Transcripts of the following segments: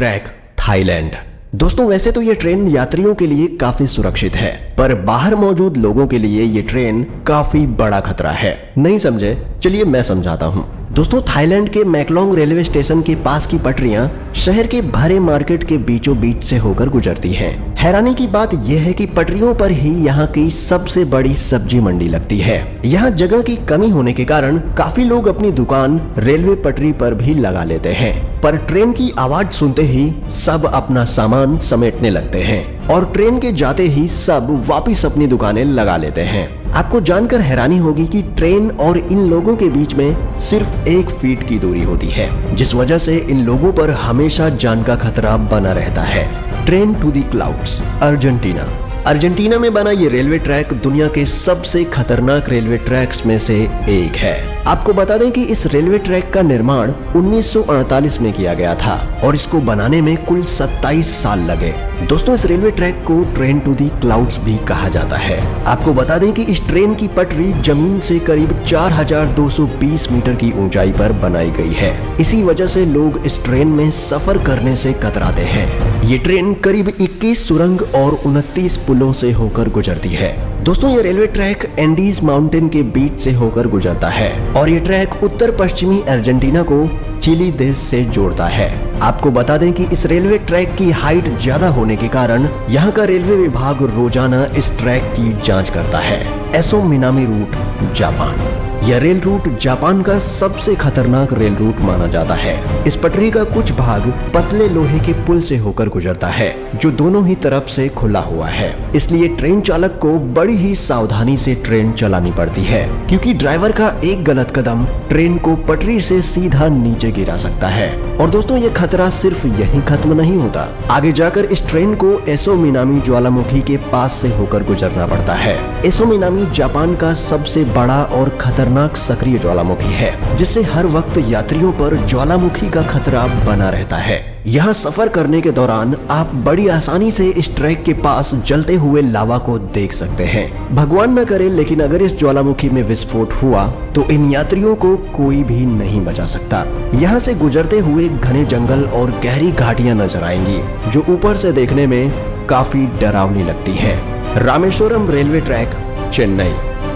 Track Thailand. दोस्तों वैसे तो ये ट्रेन यात्रियों के लिए काफी सुरक्षित है, पर बाहर मौजूद लोगों के लिए ये ट्रेन काफी बड़ा खतरा है। नहीं समझे? चलिए मैं समझाता हूँ। दोस्तों थाईलैंड के मैकलोंग रेलवे स्टेशन के पास की पटरियां शहर के भरे मार्केट के बीचों बीच से होकर गुजरती हैं। हैरानी की बात यह है कि पटरियों पर ही यहाँ की सबसे बड़ी सब्जी मंडी लगती है। यहाँ जगह की कमी होने के कारण काफी लोग अपनी दुकान रेलवे पटरी पर भी लगा लेते हैं, पर ट्रेन की आवाज सुनते ही सब अपना सामान समेटने लगते हैं और ट्रेन के जाते ही सब वापिस अपनी दुकानें लगा लेते हैं। आपको जानकर हैरानी होगी कि ट्रेन और इन लोगों के बीच में सिर्फ 1 फीट की दूरी होती है, जिस वजह से इन लोगों पर हमेशा जान का खतरा बना रहता है। Train to the clouds, Argentina. Argentina में बना ये रेलवे ट्रैक दुनिया के सबसे खतरनाक रेलवे ट्रैक्स में से एक है। आपको बता दें कि इस रेलवे ट्रैक का निर्माण 1948 में किया गया था और इसको बनाने में कुल 27 साल लगे। दोस्तों इस रेलवे ट्रैक को ट्रेन टू दी क्लाउड्स भी कहा जाता है। आपको बता दें कि इस ट्रेन की पटरी जमीन से करीब 4220 मीटर की ऊंचाई पर बनाई गई है। इसी वजह से लोग इस ट्रेन में सफर करने से कतराते हैं। ये ट्रेन करीब 21 सुरंग और 29 पुलों से होकर गुजरती है। दोस्तों ये रेलवे ट्रैक एंडीज माउंटेन के बीच से होकर गुजरता है और ये ट्रैक उत्तर पश्चिमी अर्जेंटीना को चिली देश से जोड़ता है। आपको बता दें कि इस रेलवे ट्रैक की हाइट ज्यादा होने के कारण यहाँ का रेलवे विभाग रोजाना इस ट्रैक की जांच करता है। Aso Minami route, Japan. यह रेल रूट जापान का सबसे खतरनाक रेल रूट माना जाता है। इस पटरी का कुछ भाग पतले लोहे के पुल से होकर गुजरता है, जो दोनों ही तरफ से खुला हुआ है। इसलिए ट्रेन चालक को बड़ी ही सावधानी से ट्रेन चलानी पड़ती है, क्योंकि ड्राइवर का एक गलत कदम ट्रेन को पटरी से सीधा नीचे गिरा सकता है। और दोस्तों ये खतरा सिर्फ यहीं खत्म नहीं होता, आगे जाकर इस ट्रेन को एसो मिनामी ज्वालामुखी के पास से होकर गुजरना पड़ता है। एसो मिनामी जापान का सबसे बड़ा और खतरनाक सक्रिय ज्वालामुखी है, जिससे हर वक्त यात्रियों पर ज्वालामुखी का खतरा बना रहता है। यहाँ सफर करने के दौरान आप बड़ी आसानी से इस ट्रैक के पास जलते हुए लावा को देख सकते हैं। भगवान न करे, लेकिन अगर इस ज्वालामुखी में विस्फोट हुआ तो इन यात्रियों को कोई भी नहीं बचा सकता। यहाँ से गुजरते हुए घने जंगल और गहरी घाटियां नजर आएंगी, जो ऊपर से देखने में काफी डरावनी लगती है। Rameswaram railway track, Chennai.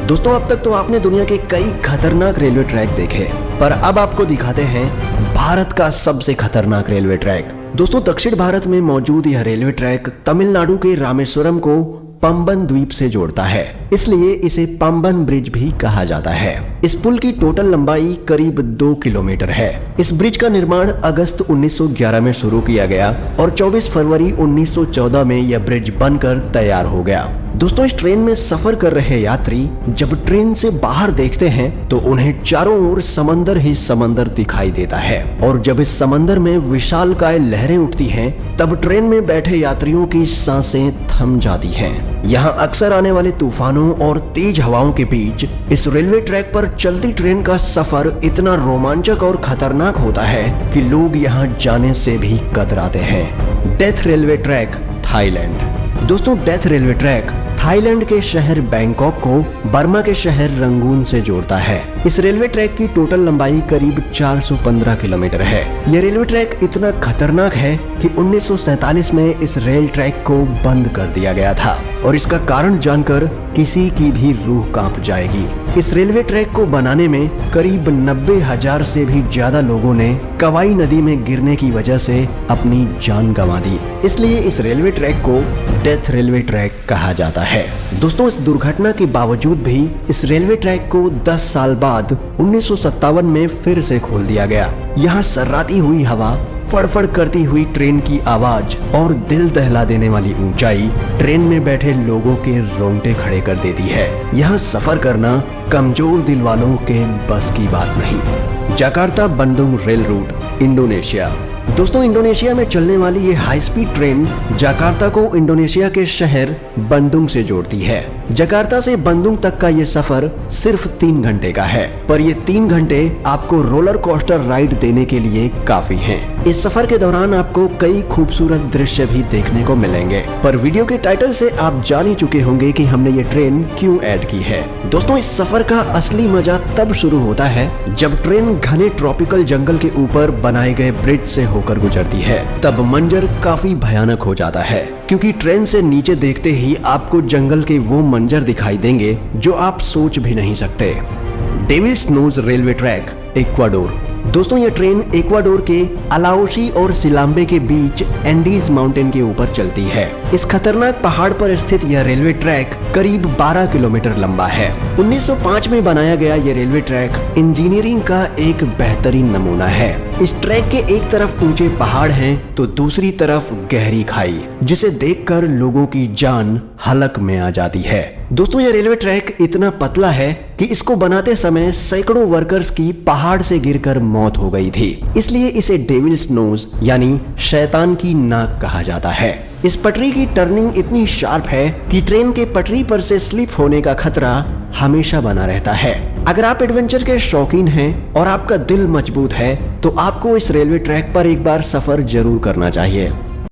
दोस्तों अब तक तो आपने दुनिया के कई खतरनाक रेलवे ट्रैक देखे, पर अब आपको दिखाते हैं भारत का सबसे खतरनाक रेलवे ट्रैक। दोस्तों दक्षिण भारत में मौजूद यह रेलवे ट्रैक तमिलनाडु के रामेश्वरम को पंबन द्वीप से जोड़ता है, इसलिए इसे पंबन ब्रिज भी कहा जाता है। इस पुल की टोटल लंबाई करीब 2 किलोमीटर है। इस ब्रिज का निर्माण अगस्त 1911 में शुरू किया गया और 24 फरवरी 1914 में यह ब्रिज बनकर तैयार हो गया। दोस्तों इस ट्रेन में सफर कर रहे यात्री जब ट्रेन से बाहर देखते हैं तो उन्हें चारों ओर समंदर ही समंदर दिखाई देता है, और जब इस समंदर में विशालकाय लहरें उठती हैं तब ट्रेन में बैठे यात्रियों की सांसें थम जाती हैं। यहाँ अक्सर आने वाले तूफानों और तेज हवाओं के बीच इस रेलवे ट्रैक पर चलती ट्रेन का सफर इतना रोमांचक और खतरनाक होता है कि लोग यहाँ जाने से भी कतराते हैं। Death railway track, Thailand. दोस्तों डेथ रेलवे ट्रैक थाईलैंड के शहर बैंकॉक को बर्मा के शहर रंगून से जोड़ता है। इस रेलवे ट्रैक की टोटल लंबाई करीब 415 किलोमीटर है। यह रेलवे ट्रैक इतना खतरनाक है कि 1947 में इस रेल ट्रैक को बंद कर दिया गया था, और इसका कारण जानकर किसी की भी रूह कांप जाएगी। इस रेलवे ट्रैक को बनाने में करीब 90,000 से भी ज्यादा लोगों ने कवाई नदी में गिरने की वजह से अपनी जान गंवा दी, इसलिए इस रेलवे ट्रैक को डेथ रेलवे ट्रैक कहा जाता है। दोस्तों इस दुर्घटना के बावजूद भी इस रेलवे ट्रैक को 10 साल बाद 1957 में फिर से खोल दिया गया। यहाँ सर्राती हुई हवा, फड़फड़ करती हुई ट्रेन की आवाज और दिल दहला देने वाली ऊंचाई ट्रेन में बैठे लोगों के रोंगटे खड़े कर देती है। यहाँ सफर करना कमजोर दिल वालों के बस की बात नहीं। Jakarta Bandung rail route, Indonesia. दोस्तों इंडोनेशिया में चलने वाली ये हाई स्पीड ट्रेन जकार्ता को इंडोनेशिया के शहर बंडुंग से जोड़ती है। जकार्ता से बंदुंग तक का ये सफर सिर्फ 3 घंटे का है, पर ये 3 घंटे आपको रोलर कोस्टर राइड देने के लिए काफी हैं। इस सफर के दौरान आपको कई खूबसूरत दृश्य भी देखने को मिलेंगे, पर वीडियो के टाइटल से आप जान ही चुके होंगे कि हमने ये ट्रेन क्यों ऐड की है। दोस्तों, इस सफर का असली मजा तब शुरू होता है जब ट्रेन घने ट्रॉपिकल जंगल के ऊपर बनाए गए ब्रिज से होकर गुजरती है। तब मंजर काफी भयानक हो जाता है, क्योंकि ट्रेन से नीचे देखते ही आपको जंगल के वो मंजर दिखाई देंगे जो आप सोच भी नहीं सकते। Devil's Nose railway track, Ecuador. दोस्तों, ये ट्रेन इक्वाडोर के अलाओशी और सिलाम्बे के बीच एंडीज माउंटेन के ऊपर चलती है। इस खतरनाक पहाड़ पर स्थित यह रेलवे ट्रैक करीब 12 किलोमीटर लंबा है। 1905 में बनाया गया ये रेलवे ट्रैक इंजीनियरिंग का एक बेहतरीन नमूना है। इस ट्रैक के एक तरफ ऊंचे पहाड़ हैं तो दूसरी तरफ गहरी खाई, जिसे देखकर लोगों की जान हलक में आ जाती है। दोस्तों, यह रेलवे ट्रैक इतना पतला है कि इसको बनाते समय सैकड़ों वर्कर्स की पहाड़ से गिरकर मौत हो गई थी। इसलिए इसे डेविल्स नोज यानी शैतान की नाक कहा जाता है। इस पटरी की टर्निंग इतनी शार्प है कि ट्रेन के पटरी पर से स्लिप होने का खतरा हमेशा बना रहता है। अगर आप एडवेंचर के शौकीन हैं और आपका दिल मजबूत है तो आपको इस रेलवे ट्रैक पर एक बार सफर जरूर करना चाहिए।